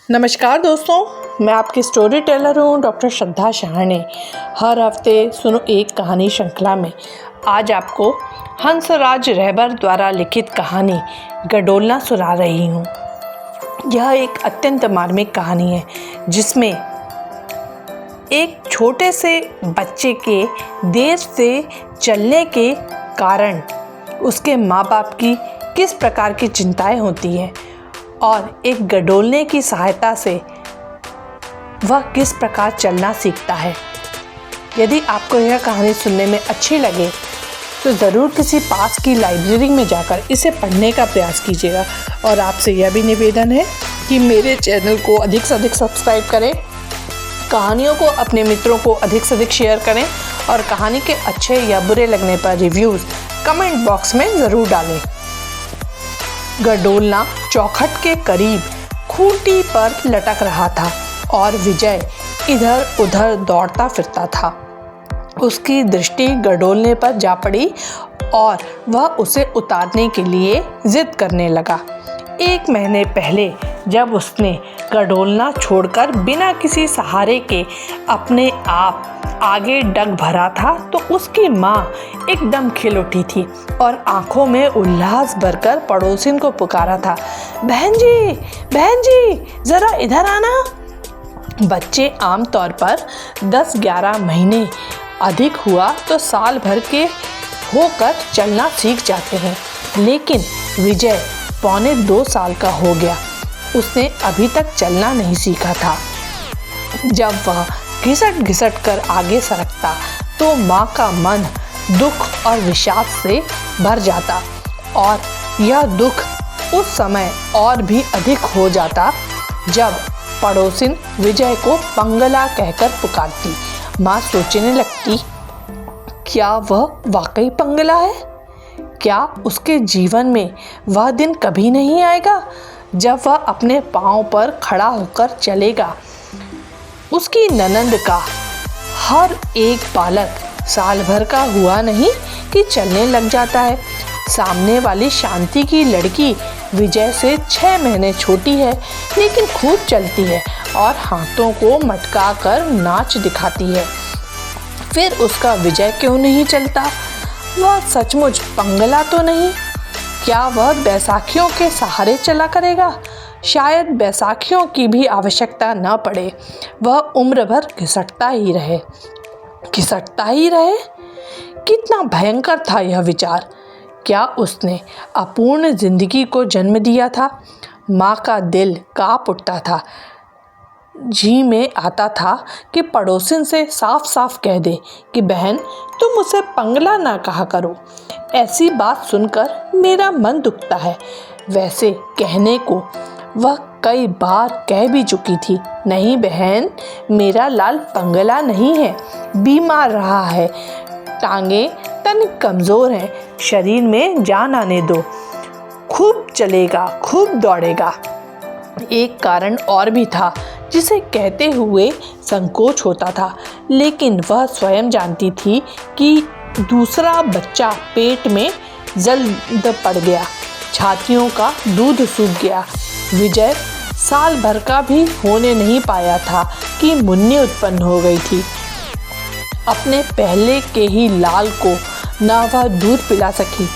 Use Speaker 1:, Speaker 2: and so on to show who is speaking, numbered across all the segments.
Speaker 1: नमस्कार दोस्तों, मैं आपकी स्टोरी टेलर हूँ डॉक्टर श्रद्धा शहाणे। हर हफ्ते सुनो एक कहानी श्रृंखला में आज आपको हंसराज रहबर द्वारा लिखित कहानी गडोलना सुना रही हूँ। यह एक अत्यंत मार्मिक कहानी है जिसमें एक छोटे से बच्चे के देर से चलने के कारण उसके माँ बाप की किस प्रकार की चिंताएं होती हैं और एक गडोलने की सहायता से वह किस प्रकार चलना सीखता है। यदि आपको यह कहानी सुनने में अच्छी लगे तो ज़रूर किसी पास की लाइब्रेरी में जाकर इसे पढ़ने का प्रयास कीजिएगा। और आपसे यह भी निवेदन है कि मेरे चैनल को अधिक से अधिक सब्सक्राइब करें, कहानियों को अपने मित्रों को अधिक से अधिक शेयर करें और कहानी के अच्छे या बुरे लगने पर रिव्यूज़ कमेंट बॉक्स में ज़रूर डालें। गडोलना चौखट के करीब खूंटी पर लटक रहा था और विजय इधर उधर दौड़ता फिरता था। उसकी दृष्टि गडोलने पर जा पड़ी और वह उसे उतारने के लिए जिद करने लगा। 1 महीने पहले जब उसने गडोलना छोड़कर बिना किसी सहारे के अपने आप आगे डग भरा था तो उसकी माँ एकदम खिल उठी थी और आंखों में उल्लास भरकर पड़ोसिन को पुकारा था, बहन जी ज़रा इधर आना। बच्चे आमतौर पर 10-11 महीने अधिक हुआ तो साल भर के होकर चलना सीख जाते हैं, लेकिन विजय 1.25 साल का हो गया। उसने अभी तक चलना नहीं सीखा था। जब वह घिसट कर आगे सरकता तो माँ का मन दुख और विषाद से भर जाता और यह दुख उस समय और भी अधिक हो जाता जब पड़ोसिन विजय को पंगला कहकर पुकारती। माँ सोचने लगती, क्या वह वाकई पंगला है? क्या उसके जीवन में वह दिन कभी नहीं आएगा जब वह अपने पाँव पर खड़ा होकर चलेगा? उसकी ननंद का हर एक बालक साल भर का हुआ नहीं कि चलने लग जाता है। सामने वाली शांति की लड़की विजय से 6 महीने छोटी है, लेकिन खूब चलती है और हाथों को मटका कर नाच दिखाती है। फिर उसका विजय क्यों नहीं चलता? वह सचमुच पंगला तो नहीं? क्या वह बैसाखियों के सहारे चला करेगा? शायद बैसाखियों की भी आवश्यकता न पड़े, वह उम्र भर घिसटता ही रहे। कितना भयंकर था यह विचार। क्या उसने अपूर्ण जिंदगी को जन्म दिया था? माँ का दिल काँप उठता था। जी में आता था कि पड़ोसिन से साफ साफ कह दे कि बहन, तुम उसे पंगला ना कहा करो। ऐसी बात सुनकर मेरा मन दुखता है। वैसे कहने को वह कई बार कह भी चुकी थी, नहीं बहन, मेरा लाल पंगला नहीं है, बीमार रहा है, टांगे तनिक कमज़ोर हैं, शरीर में जान आने दो, खूब चलेगा, खूब दौड़ेगा। एक कारण और भी था जिसे कहते हुए संकोच होता था, लेकिन वह स्वयं जानती थी कि दूसरा बच्चा पेट में जल्द पड़ गया, छातियों का दूध सूख गया। विजय साल भर का भी होने नहीं पाया था कि मुन्नी उत्पन्न हो गई थी। अपने पहले के ही लाल को न वह दूध पिला सकी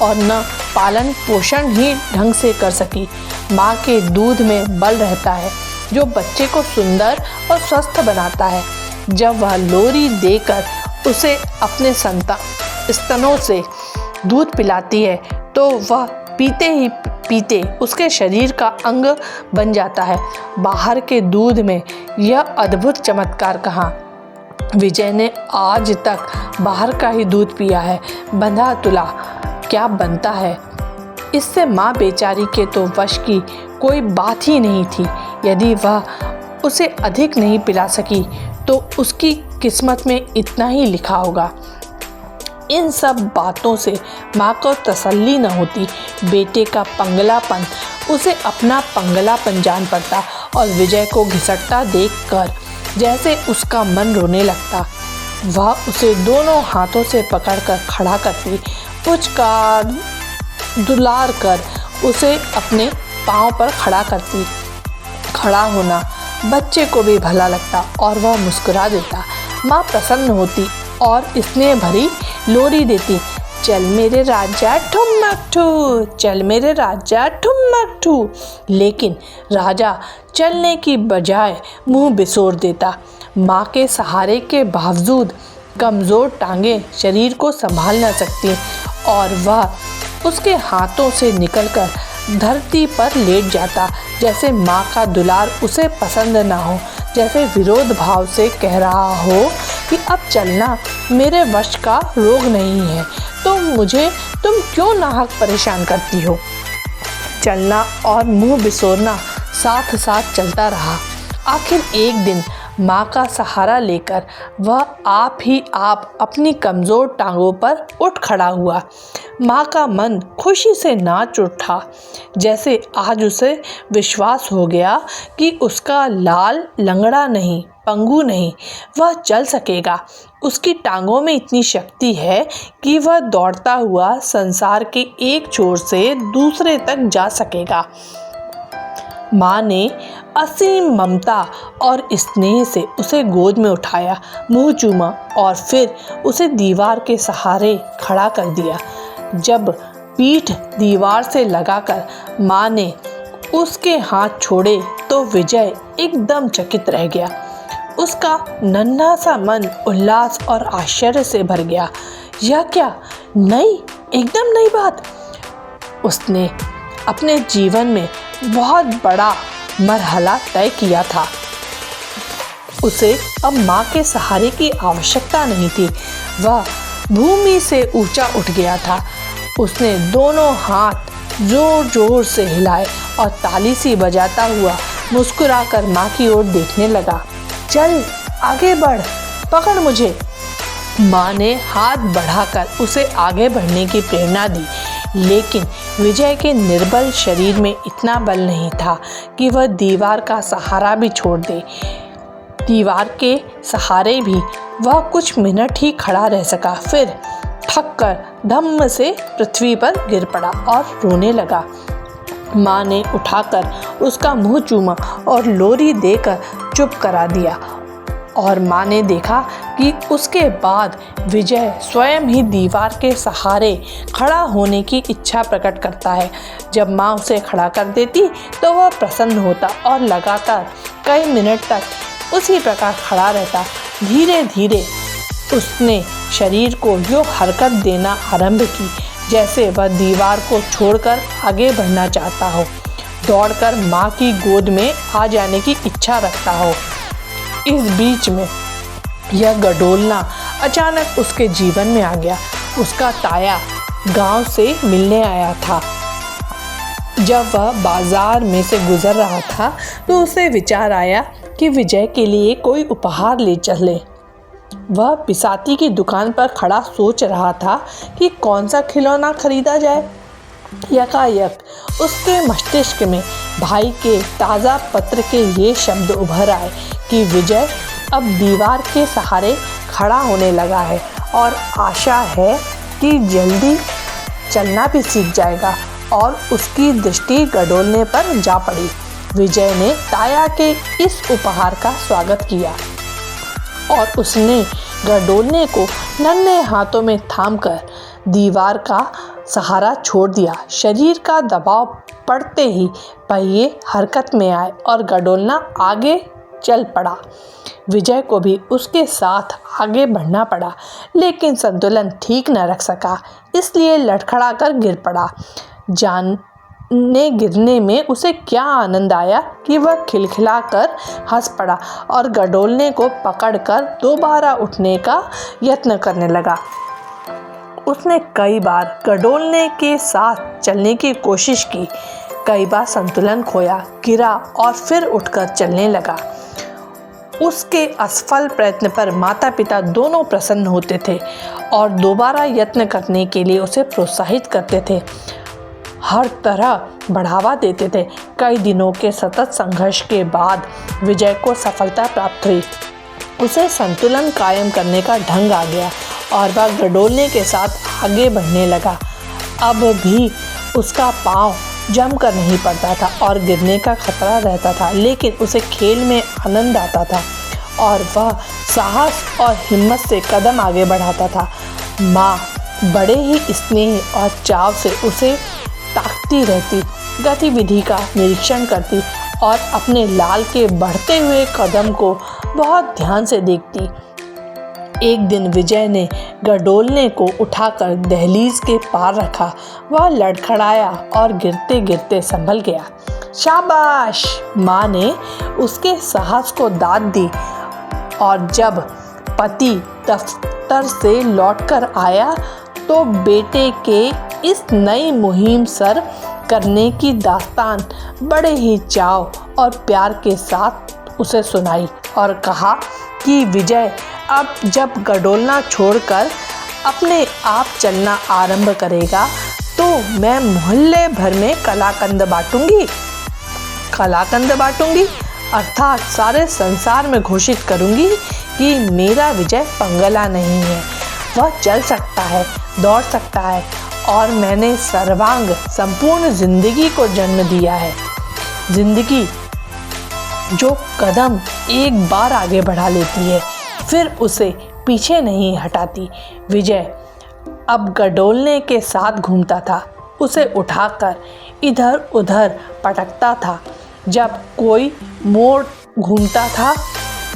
Speaker 1: और न पालन पोषण ही ढंग से कर सकी। माँ के दूध में बल रहता है जो बच्चे को सुंदर और स्वस्थ बनाता है। जब वह लोरी देकर उसे अपने स्तनों से दूध पिलाती है तो वह पीते ही पीते उसके शरीर का अंग बन जाता है। बाहर के दूध में यह अद्भुत चमत्कार कहाँ? विजय ने आज तक बाहर का ही दूध पिया है। बंधा तुला क्या बनता है? इससे माँ बेचारी के तो वश की कोई बात ही नहीं थी। यदि वह उसे अधिक नहीं पिला सकी तो उसकी किस्मत में इतना ही लिखा होगा। इन सब बातों से माँ को तसल्ली न होती। बेटे का पंगलापन उसे अपना पंगलापन जान पड़ता और विजय को घिसटता देखकर जैसे उसका मन रोने लगता। वह उसे दोनों हाथों से पकड़कर खड़ा करती, पुचकार दुलार कर उसे अपने पाँव पर खड़ा खड़ा होना बच्चे को भी भला लगता और वह मुस्कुरा देता। माँ प्रसन्न होती और स्नेह भरी लोरी देती, चल मेरे राजा ठुमक ठू, चल मेरे राजा ठुमक ठू। लेकिन राजा चलने की बजाय मुंह बिसोर देता। माँ के सहारे के बावजूद कमज़ोर टांगें शरीर को संभाल न सकती और वह उसके हाथों से निकलकर धरती पर लेट जाता, जैसे माँ का दुलार उसे पसंद ना हो, जैसे विरोध भाव से कह रहा हो कि अब चलना मेरे वश का रोग नहीं है, तो मुझे तुम क्यों नाहक परेशान करती हो। चलना और मुंह बिसोरना साथ साथ चलता रहा। आखिर एक दिन माँ का सहारा लेकर वह आप ही आप अपनी कमज़ोर टांगों पर उठ खड़ा हुआ। माँ का मन खुशी से नाच उठा, जैसे आज उसे विश्वास हो गया कि उसका लाल लंगड़ा नहीं, पंगु नहीं, वह चल सकेगा। उसकी टांगों में इतनी शक्ति है कि वह दौड़ता हुआ संसार के एक छोर से दूसरे तक जा सकेगा। माँ ने असीम ममता और स्नेह से उसे गोद में उठाया, मुंह चूमा और फिर उसे दीवार के सहारे खड़ा कर दिया। जब पीठ दीवार से लगाकर माँ ने उसके हाथ छोड़े तो विजय एकदम चकित रह गया। उसका नन्हा सा मन उल्लास और आश्चर्य से भर गया। यह क्या नई, एकदम नई बात। उसने अपने जीवन में बहुत बड़ा मरहला तय किया था। उसे अब माँ के सहारे की आवश्यकता नहीं थी। वह भूमि से ऊंचा उठ गया था। उसने दोनों हाथ जोर जोर से हिलाए और ताली सी बजाता हुआ मुस्कुराकर माँ की ओर देखने लगा। चल आगे बढ़, पकड़ मुझे। माँ ने हाथ बढ़ाकर उसे आगे बढ़ने की प्रेरणा दी, लेकिन विजय के निर्बल शरीर में इतना बल नहीं था कि वह दीवार का सहारा भी छोड़ दे। दीवार के सहारे भी वह कुछ मिनट ही खड़ा रह सका, फिर थक कर धम्म से पृथ्वी पर गिर पड़ा और रोने लगा। माँ ने उठाकर उसका मुंह चूमा और लोरी देकर चुप करा दिया और माँ ने देखा कि उसके बाद विजय स्वयं ही दीवार के सहारे खड़ा होने की इच्छा प्रकट करता है। जब माँ उसे खड़ा कर देती तो वह प्रसन्न होता और लगातार कई मिनट तक उसी प्रकार खड़ा रहता। धीरे धीरे उसने शरीर को यूँ हरकत देना आरंभ की जैसे वह दीवार को छोड़कर आगे बढ़ना चाहता हो, दौड़कर माँ की गोद में आ जाने की इच्छा रखता हो। इस बीच में यह गडोलना अचानक उसके जीवन में आ गया। उसका ताया गांव से मिलने आया था। जब वह बाजार में से गुजर रहा था तो उसे विचार आया कि विजय के लिए कोई उपहार ले चले। वह पिसाती की दुकान पर खड़ा सोच रहा था कि कौन सा खिलौना खरीदा जाए। यकायक उसके मस्तिष्क में भाई के ताज़ा पत्र के ये शब्द उभर आए कि विजय अब दीवार के सहारे खड़ा होने लगा है और आशा है कि जल्दी चलना भी सीख जाएगा। और उसकी दृष्टि गडोलने पर जा पड़ी। विजय ने ताया के इस उपहार का स्वागत किया और उसने गडोलने को नन्हे हाथों में थामकर दीवार का सहारा छोड़ दिया। शरीर का दबाव पड़ते ही पहिए हरकत में आए और गडोलना आगे चल पड़ा। विजय को भी उसके साथ आगे बढ़ना पड़ा, लेकिन संतुलन ठीक न रख सका, इसलिए लड़खड़ा कर गिर पड़ा। जाने गिरने में उसे क्या आनंद आया कि वह खिलखिला कर हंस पड़ा और गडोलने को पकड़कर दोबारा उठने का यत्न करने लगा। उसने कई बार गडोलने के साथ चलने की कोशिश की, कई बार संतुलन खोया, गिरा और फिर उठकर चलने लगा। उसके असफल प्रयत्न पर माता पिता दोनों प्रसन्न होते थे और दोबारा यत्न करने के लिए उसे प्रोत्साहित करते थे, हर तरह बढ़ावा देते थे। कई दिनों के सतत संघर्ष के बाद विजय को सफलता प्राप्त हुई। उसे संतुलन कायम करने का ढंग आ गया और वह गडोलने के साथ आगे बढ़ने लगा। अब भी उसका पाँव जमकर नहीं पड़ता था और गिरने का खतरा रहता था, लेकिन उसे खेल में आनंद आता था और वह साहस और हिम्मत से कदम आगे बढ़ाता था। माँ बड़े ही स्नेह और चाव से उसे ताकती रहती, गतिविधि का निरीक्षण करती और अपने लाल के बढ़ते हुए कदम को बहुत ध्यान से देखती। एक दिन विजय ने गडोलने को उठाकर दहलीज के पार रखा। वह लड़खड़ाया और गिरते गिरते संभल गया। शाबाश! माँ ने उसके साहस को दाद दी और जब पति दफ्तर से लौटकर आया तो बेटे के इस नई मुहिम सर करने की दास्तान बड़े ही चाव और प्यार के साथ उसे सुनाई और कहा कि विजय अब जब गडोलना छोड़कर अपने आप चलना आरंभ करेगा तो मैं मोहल्ले भर में कलाकंद बांटूंगी। कलाकंद बांटूंगी अर्थात सारे संसार में घोषित करूंगी कि मेरा विजय पंगला नहीं है। वह चल सकता है, दौड़ सकता है और मैंने सर्वांग संपूर्ण जिंदगी को जन्म दिया है। जिंदगी जो कदम एक बार आगे बढ़ा लेती है फिर उसे पीछे नहीं हटाती। विजय अब गडोलने के साथ घूमता था, उसे उठाकर इधर उधर पटकता था। जब कोई मोड़ घूमता था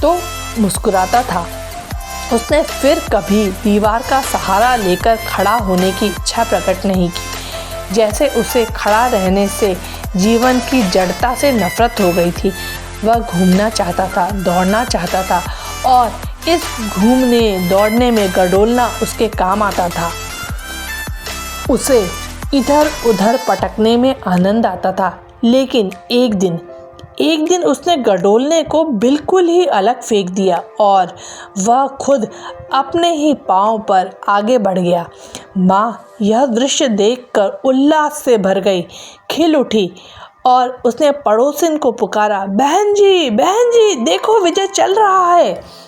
Speaker 1: तो मुस्कुराता था। उसने फिर कभी दीवार का सहारा लेकर खड़ा होने की इच्छा प्रकट नहीं की। जैसे उसे खड़ा रहने से जीवन की जड़ता से नफरत हो गई थी। वह घूमना चाहता था, दौड़ना चाहता था और इस घूमने दौड़ने में गडोलना उसके काम आता था। उसे इधर उधर पटकने में आनंद आता था। लेकिन एक दिन उसने गडोलने को बिल्कुल ही अलग फेंक दिया और वह खुद अपने ही पांव पर आगे बढ़ गया। माँ यह दृश्य देखकर उल्लास से भर गई, खिल उठी और उसने पड़ोसिन को पुकारा, बहन जी देखो विजय चल रहा है।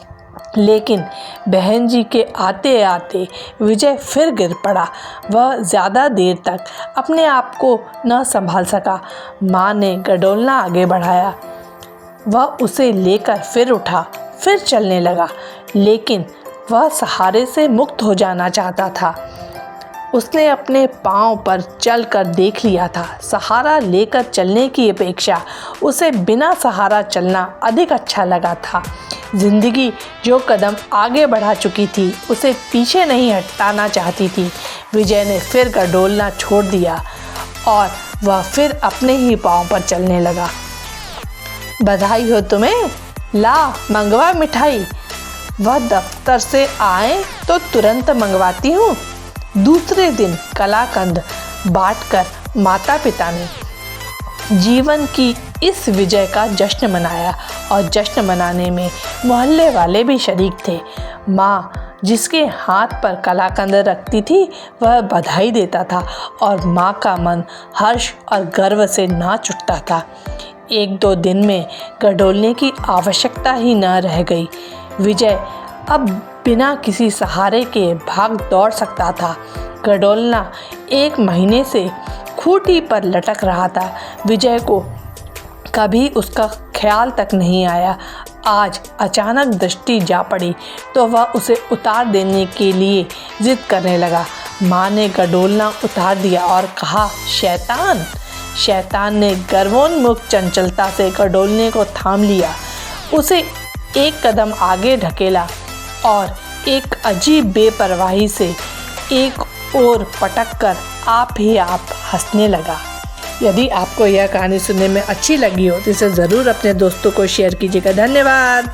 Speaker 1: लेकिन बहन जी के आते आते विजय फिर गिर पड़ा। वह ज़्यादा देर तक अपने आप को न संभाल सका। माँ ने गडोलना आगे बढ़ाया। वह उसे लेकर फिर उठा, फिर चलने लगा, लेकिन वह सहारे से मुक्त हो जाना चाहता था। उसने अपने पाँव पर चलकर देख लिया था। सहारा लेकर चलने की अपेक्षा उसे बिना सहारा चलना अधिक अच्छा लगा था। जिंदगी जो कदम आगे बढ़ा चुकी थी उसे पीछे नहीं हटाना चाहती थी। विजय ने फिर गडोलना छोड़ दिया और वह फिर अपने ही पाँव पर चलने लगा। बधाई हो तुम्हें, ला मंगवा मिठाई। वह दफ्तर से आए तो तुरंत मंगवाती हूँ। दूसरे दिन कलाकंद बांटकर माता पिता ने जीवन की इस विजय का जश्न मनाया और जश्न मनाने में मोहल्ले वाले भी शरीक थे। माँ जिसके हाथ पर कलाकंद रखती थी वह बधाई देता था और माँ का मन हर्ष और गर्व से नाच उठता था। एक दो दिन में गडोलने की आवश्यकता ही न रह गई। विजय अब बिना किसी सहारे के भाग दौड़ सकता था। गडोलना 1 महीने से खूंटी पर लटक रहा था। विजय को कभी उसका ख्याल तक नहीं आया। आज अचानक दृष्टि जा पड़ी तो वह उसे उतार देने के लिए जिद करने लगा। माँ ने गडोलना उतार दिया और कहा, शैतान। शैतान ने गर्वोन्मुख चंचलता से गडोलने को थाम लिया, उसे एक कदम आगे ढकेला और एक अजीब बेपरवाही से एक ओर पटक कर आप ही आप हंसने लगा। यदि आपको यह कहानी सुनने में अच्छी लगी हो तो इसे ज़रूर अपने दोस्तों को शेयर कीजिएगा। धन्यवाद।